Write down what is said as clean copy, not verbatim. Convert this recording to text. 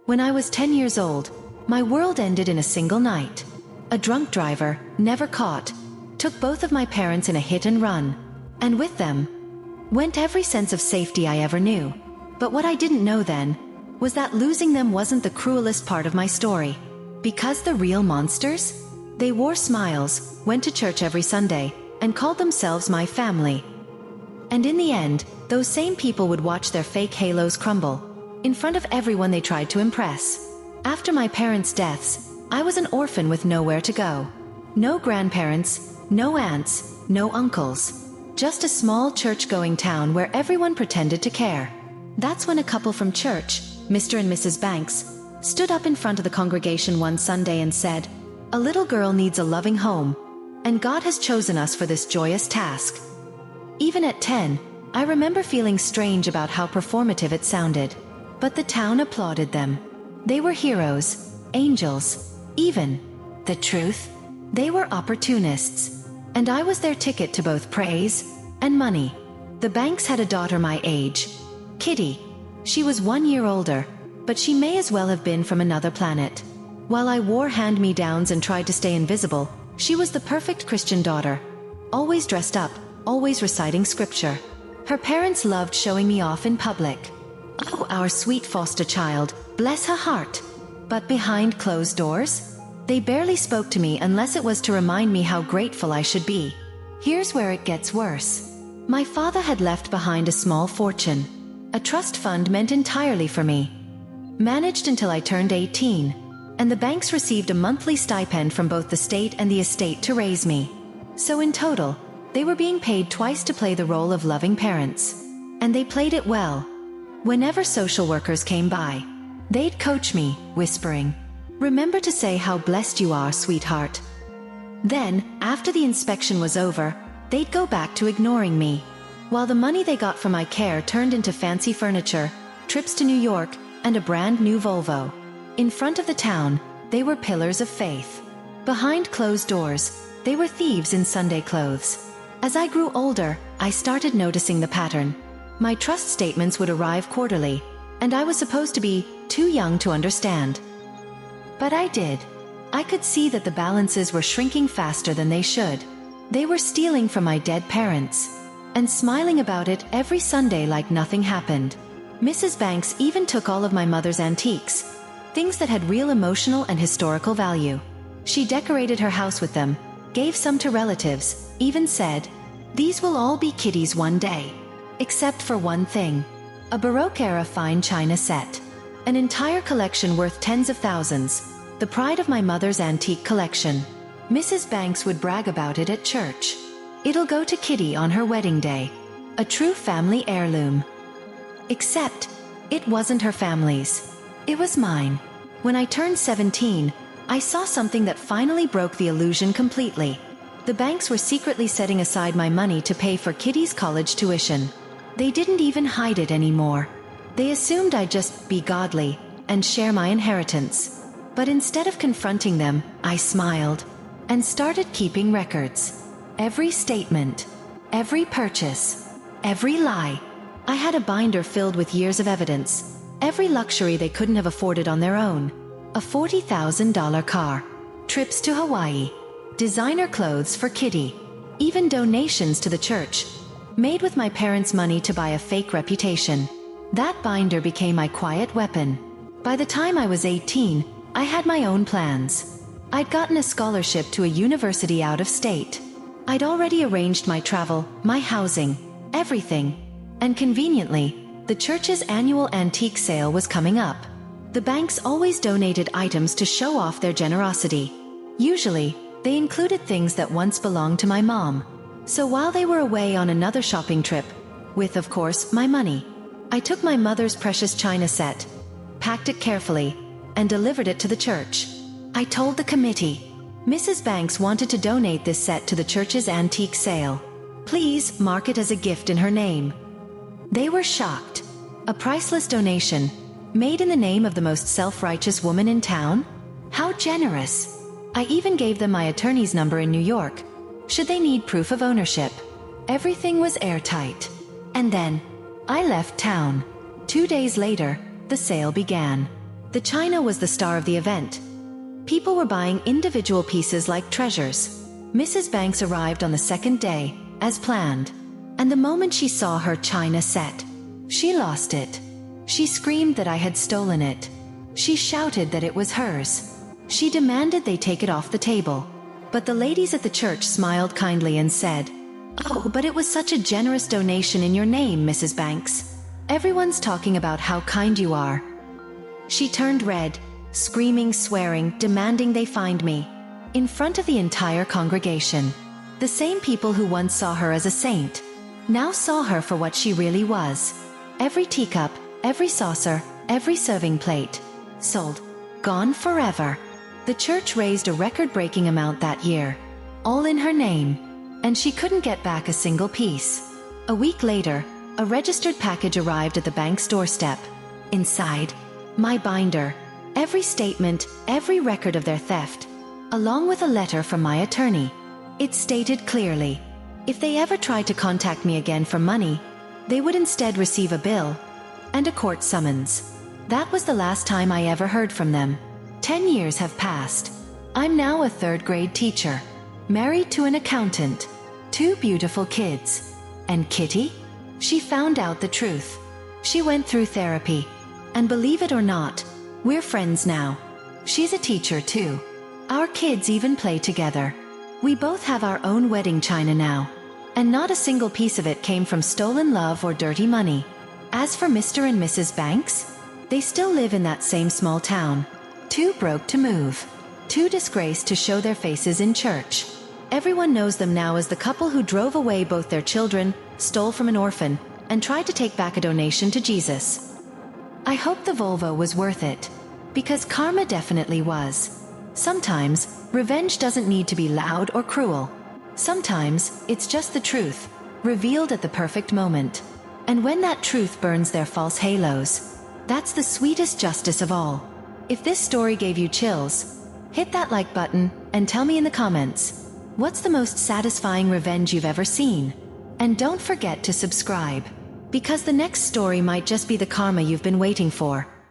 When I was 10 years old, my world ended in a single night. A drunk driver, never caught, took both of my parents in a hit and run, and with them went every sense of safety I ever knew. But what I didn't know then was that losing them wasn't the cruelest part of my story. Because the real monsters? They wore smiles, went to church every Sunday, and called themselves my family. And in the end, those same people would watch their fake halos crumble in front of everyone they tried to impress. After my parents' deaths, I was an orphan with nowhere to go. No grandparents, no aunts, no uncles. Just a small church-going town where everyone pretended to care. That's when a couple from church, Mr. and Mrs. Banks, stood up in front of the congregation one Sunday and said, "A little girl needs a loving home, and God has chosen us for this joyous task." Even at 10, I remember feeling strange about how performative it sounded. But the town applauded them. They were heroes, angels, even. The truth? They were opportunists. And I was their ticket to both praise and money. The Banks had a daughter my age, Kitty. She was 1 year older, but she may as well have been from another planet. While I wore hand-me-downs and tried to stay invisible, she was the perfect Christian daughter. Always dressed up, always reciting scripture. Her parents loved showing me off in public. Oh, our sweet foster child, bless her heart. But behind closed doors? They barely spoke to me unless it was to remind me how grateful I should be. Here's where it gets worse. My father had left behind a small fortune. A trust fund meant entirely for me. Managed until I turned 18. And the Banks received a monthly stipend from both the state and the estate to raise me. So in total, they were being paid twice to play the role of loving parents. And they played it well. Whenever social workers came by, they'd coach me, whispering, "Remember to say how blessed you are, sweetheart." Then, after the inspection was over, they'd go back to ignoring me, while the money they got from my care turned into fancy furniture, trips to New York, and a brand new Volvo. In front of the town, they were pillars of faith. Behind closed doors, they were thieves in Sunday clothes. As I grew older, I started noticing the pattern. My trust statements would arrive quarterly, and I was supposed to be too young to understand. But I did. I could see that the balances were shrinking faster than they should. They were stealing from my dead parents, and smiling about it every Sunday like nothing happened. Mrs. Banks even took all of my mother's antiques, things that had real emotional and historical value. She decorated her house with them, gave some to relatives, even said, "These will all be Kitty's one day." Except for one thing. A Baroque-era fine china set. An entire collection worth tens of thousands. The pride of my mother's antique collection. Mrs. Banks would brag about it at church. "It'll go to Kitty on her wedding day." A true family heirloom. Except, it wasn't her family's. It was mine. When I turned 17, I saw something that finally broke the illusion completely. The Banks were secretly setting aside my money to pay for Kitty's college tuition. They didn't even hide it anymore. They assumed I'd just be godly and share my inheritance. But instead of confronting them, I smiled and started keeping records. Every statement, every purchase, every lie. I had a binder filled with years of evidence. Every luxury they couldn't have afforded on their own. A $40,000 car. Trips to Hawaii. Designer clothes for Kitty. Even donations to the church. Made with my parents' money to buy a fake reputation. That binder became my quiet weapon. By the time I was 18, I had my own plans. I'd gotten a scholarship to a university out of state. I'd already arranged my travel, my housing, everything. And conveniently, the church's annual antique sale was coming up. The Banks always donated items to show off their generosity. Usually, they included things that once belonged to my mom. So while they were away on another shopping trip, with, of course, my money, I took my mother's precious china set, packed it carefully, and delivered it to the church. I told the committee, Mrs. Banks wanted to donate this set to the church's antique sale. Please mark it as a gift in her name. They were shocked. A priceless donation, made in the name of the most self-righteous woman in town? How generous! I even gave them my attorney's number in New York, should they need proof of ownership. Everything was airtight. And then, I left town. 2 days later, the sale began. The china was the star of the event. People were buying individual pieces like treasures. Mrs. Banks arrived on the second day, as planned. And the moment she saw her china set, she lost it. She screamed that I had stolen it. She shouted that it was hers. She demanded they take it off the table. But the ladies at the church smiled kindly and said, "Oh, but it was such a generous donation in your name, Mrs. Banks. Everyone's talking about how kind you are." She turned red, screaming, swearing, demanding they find me. In front of the entire congregation. The same people who once saw her as a saint, now saw her for what she really was. Every teacup, every saucer, every serving plate, sold. Gone forever. The church raised a record-breaking amount that year. All in her name. And she couldn't get back a single piece. A week later, a registered package arrived at the bank's doorstep. Inside, my binder. Every statement, every record of their theft. Along with a letter from my attorney. It stated clearly, if they ever tried to contact me again for money, they would instead receive a bill and a court summons. That was the last time I ever heard from them. 10 years have passed. I'm now a third-grade teacher, married to an accountant, 2 beautiful kids. And Kitty? She found out the truth. She went through therapy. And believe it or not, we're friends now. She's a teacher too. Our kids even play together. We both have our own wedding china now. And not a single piece of it came from stolen love or dirty money. As for Mr. and Mrs. Banks, they still live in that same small town. Too broke to move. Too disgraced to show their faces in church. Everyone knows them now as the couple who drove away both their children, stole from an orphan, and tried to take back a donation to Jesus. I hope the Volvo was worth it. Because karma definitely was. Sometimes, revenge doesn't need to be loud or cruel. Sometimes, it's just the truth, revealed at the perfect moment. And when that truth burns their false halos, that's the sweetest justice of all. If this story gave you chills, hit that like button and tell me in the comments, what's the most satisfying revenge you've ever seen? And don't forget to subscribe, because the next story might just be the karma you've been waiting for.